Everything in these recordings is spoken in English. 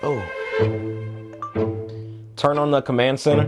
Oh. Turn on the command center.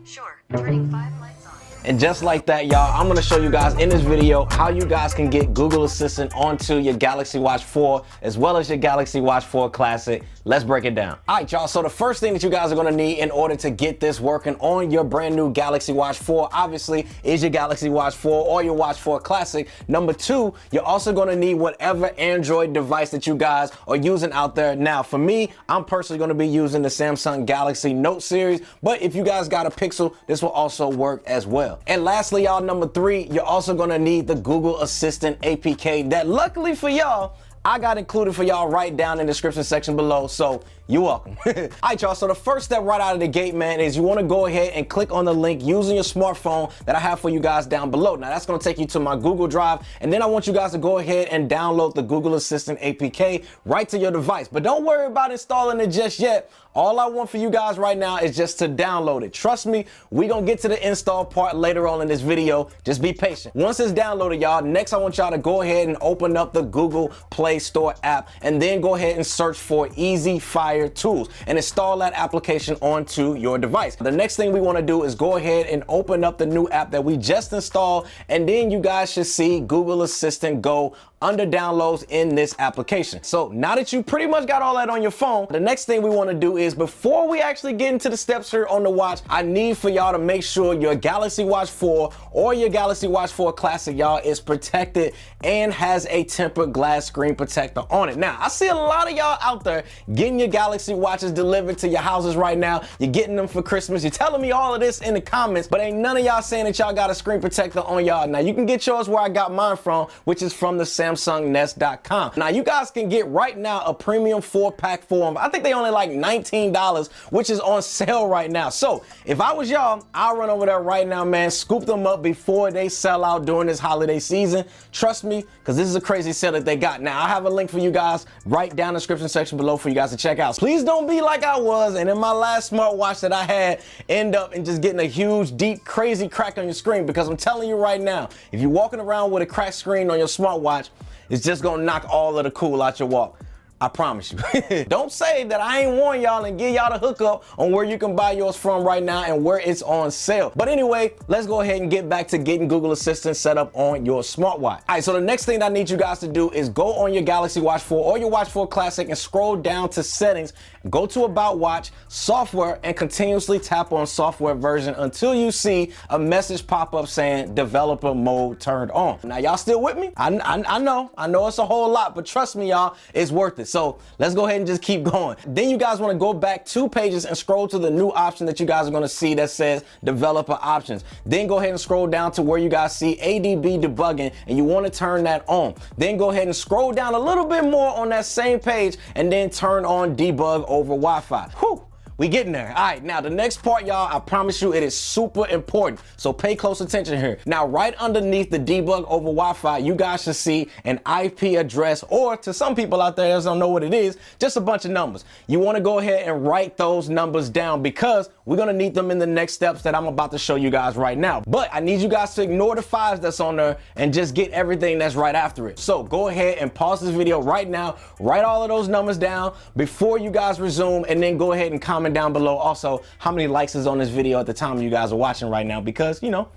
Sure, turning 5 lights on. And just like that, y'all, I'm gonna show you guys in this video how you guys can get Google Assistant onto your Galaxy Watch 4 as well as your Galaxy Watch 4 Classic. Let's break it down. All right, y'all, so the first thing that you guys are gonna need in order to get this working on your brand new Galaxy Watch 4, obviously, is your Galaxy Watch 4 or your Watch 4 Classic. Number two, you're also gonna need whatever Android device that you guys are using out there. Now, for me, I'm personally gonna be using the Samsung Galaxy Note series, but if you guys got a Pixel, this will also work as well. And lastly, y'all, number three, you're also gonna need the Google Assistant APK that luckily for y'all, I got included for y'all right down in the description section below, so you're welcome. All right, y'all, so the first step right out of the gate, man, is you wanna go ahead and click on the link using your smartphone that I have for you guys down below. Now, that's gonna take you to my Google Drive, and then I want you guys to go ahead and download the Google Assistant APK right to your device. But don't worry about installing it just yet. All I want for you guys right now is just to download it. Trust me, we're gonna get to the install part later on in this video. Just be patient. Once it's downloaded, y'all, next I want y'all to go ahead and open up the Google Play Store app and then go ahead and search for Easy Fire Tools and install that application onto your device. The next thing we wanna do is go ahead and open up the new app that we just installed, and then you guys should see Google Assistant Go under downloads in this application. So now that you pretty much got all that on your phone, the next thing we want to do is, before we actually get into the steps here on the watch, I need for y'all to make sure your Galaxy Watch 4 or your Galaxy Watch 4 Classic, y'all, is protected and has a tempered glass screen protector on it. Now, I see a lot of y'all out there getting your Galaxy Watches delivered to your houses right now. You're getting them for Christmas. You're telling me all of this in the comments, but ain't none of y'all saying that y'all got a screen protector on y'all. Now, you can get yours where I got mine from, which is from the SamsungNest.com. Now, you guys can get right now a premium 4-pack for them. I think they only like $19, which is on sale right now. So if I was y'all, I'll run over there right now, man, scoop them up before they sell out during this holiday season. Trust me, because this is a crazy sale that they got. Now, I have a link for you guys right down in the description section below for you guys to check out. Please don't be like I was, and in my last smartwatch that I had, end up and just getting a huge, deep, crazy crack on your screen, because I'm telling you right now, if you're walking around with a cracked screen on your smartwatch, it's just gonna knock all of the cool out your walk. I promise you. Don't say that I ain't warn y'all and give y'all the hookup on where you can buy yours from right now and where it's on sale. But anyway, let's go ahead and get back to getting Google Assistant set up on your smartwatch. All right, so the next thing that I need you guys to do is go on your Galaxy Watch 4 or your Watch 4 Classic and scroll down to settings, go to About Watch, Software, and continuously tap on Software Version until you see a message pop up saying Developer Mode turned on. Now, y'all still with me? I know it's a whole lot, but trust me, y'all, it's worth it. So let's go ahead and just keep going. Then you guys want to go back 2 pages and scroll to the new option that you guys are going to see that says Developer Options. Then go ahead and scroll down to where you guys see ADB debugging, and you want to turn that on. Then go ahead and scroll down a little bit more on that same page and then turn on debug over Wi-Fi. Whew. We getting there. All right, now the next part, y'all, I promise you it is super important. So pay close attention here. Now, right underneath the debug over Wi-Fi, you guys should see an IP address, or to some people out there that don't know what it is, just a bunch of numbers. You want to go ahead and write those numbers down because we're going to need them in the next steps that I'm about to show you guys right now. But I need you guys to ignore the 5s that's on there and just get everything that's right after it. So go ahead and pause this video right now, write all of those numbers down before you guys resume, and then go ahead and comment down below also how many likes is on this video at the time you guys are watching right now, because, you know,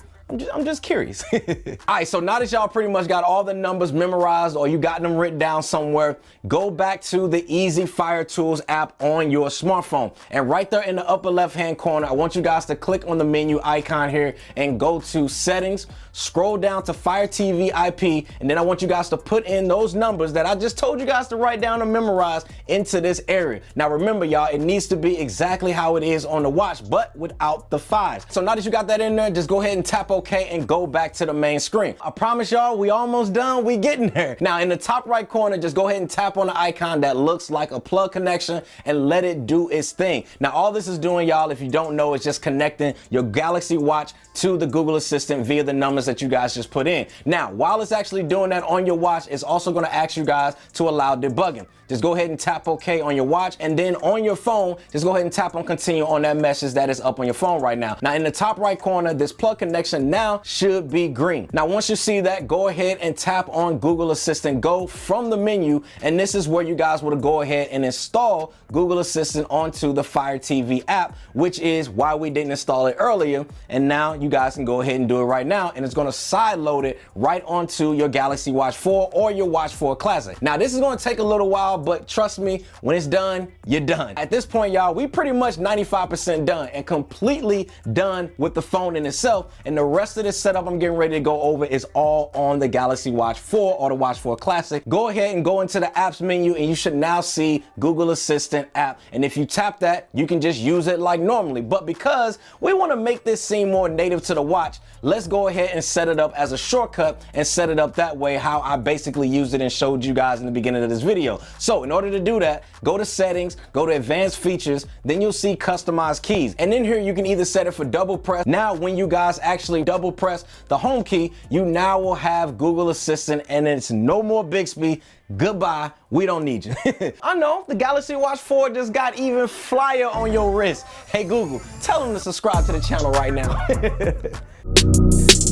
I'm just curious. All right, so now that y'all pretty much got all the numbers memorized or you got them written down somewhere, go back to the Easy Fire Tools app on your smartphone. And right there in the upper left-hand corner, I want you guys to click on the menu icon here and go to Settings, scroll down to Fire TV IP, and then I want you guys to put in those numbers that I just told you guys to write down and memorize into this area. Now remember, y'all, it needs to be exactly how it is on the watch, but without the 5s. So now that you got that in there, just go ahead and tap OK and go back to the main screen. I promise y'all, we almost done. We getting there. Now in the top right corner, just go ahead and tap on the icon that looks like a plug connection and let it do its thing. Now all this is doing, y'all, if you don't know, is just connecting your Galaxy Watch to the Google Assistant via the numbers that you guys just put in. Now, while it's actually doing that on your watch, it's also going to ask you guys to allow debugging. Just go ahead and tap OK on your watch, and then on your phone, just go ahead and tap on continue on that message that is up on your phone right now. Now in the top right corner, this plug connection and now should be green. Now, once you see that, go ahead and tap on Google Assistant Go from the menu, and this is where you guys want to go ahead and install Google Assistant onto the Fire TV app, which is why we didn't install it earlier. And now you guys can go ahead and do it right now, and it's going to side load it right onto your Galaxy Watch 4 or your Watch 4 Classic. Now, this is going to take a little while, but trust me, when it's done, you're done. At this point, y'all, we pretty much 95% done and completely done with the phone in itself, and the rest of this setup I'm getting ready to go over is all on the Galaxy Watch 4 or the Watch 4 Classic. Go ahead and go into the apps menu, and you should now see Google Assistant app, and if you tap that, you can just use it like normally. But because we want to make this seem more native to the watch, let's go ahead and set it up as a shortcut and set it up that way how I basically used it and showed you guys in the beginning of this video. So in order to do that, go to settings, go to advanced features, then you'll see customize keys, and in here you can either set it for double press. Now when you guys actually double press the home key, you now will have Google Assistant, and it's no more Bixby. Goodbye, we don't need you. I know, the Galaxy Watch 4 just got even flyer on your wrist. Hey Google, tell them to subscribe to the channel right now.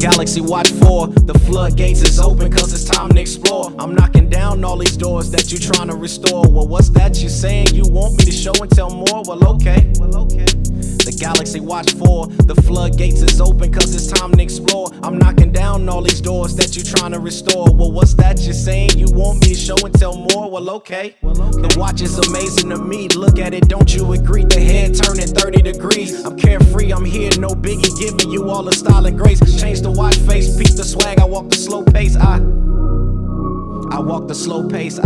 Galaxy Watch 4, the floodgates is open cause it's time to explore. I'm knocking down all these doors that you trying to restore. Well, what's that you saying? You want me to show and tell more? Well, okay. The Galaxy Watch 4, the floodgates is open cause it's time to explore. I'm knocking down all these doors that you trying to restore. Well, what's that you're saying? You want me to show and tell more? Well, okay. The watch is amazing to me. Look at it, don't you agree? The head turning 30 degrees. I'm carefree, I'm here, no biggie, giving you all the style and grace. Change the watch face, peep the swag, I walk the slow pace. I walk the slow pace.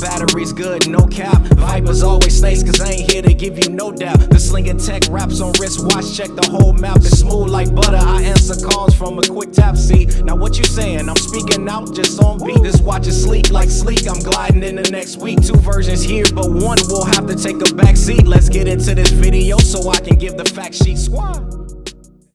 Battery's good, no cap. Vipers always snakes, cause I ain't here to give you no doubt. The slinging tech wraps on wristwatch, check the whole map. It's smooth like butter, I answer calls from a quick tap. See, now what you saying? I'm speaking out just on beat. This watch is sleek like sleek, I'm gliding in the next week. 2 versions here, but one will have to take a back seat. Let's get into this video so I can give the fact sheet. Squad.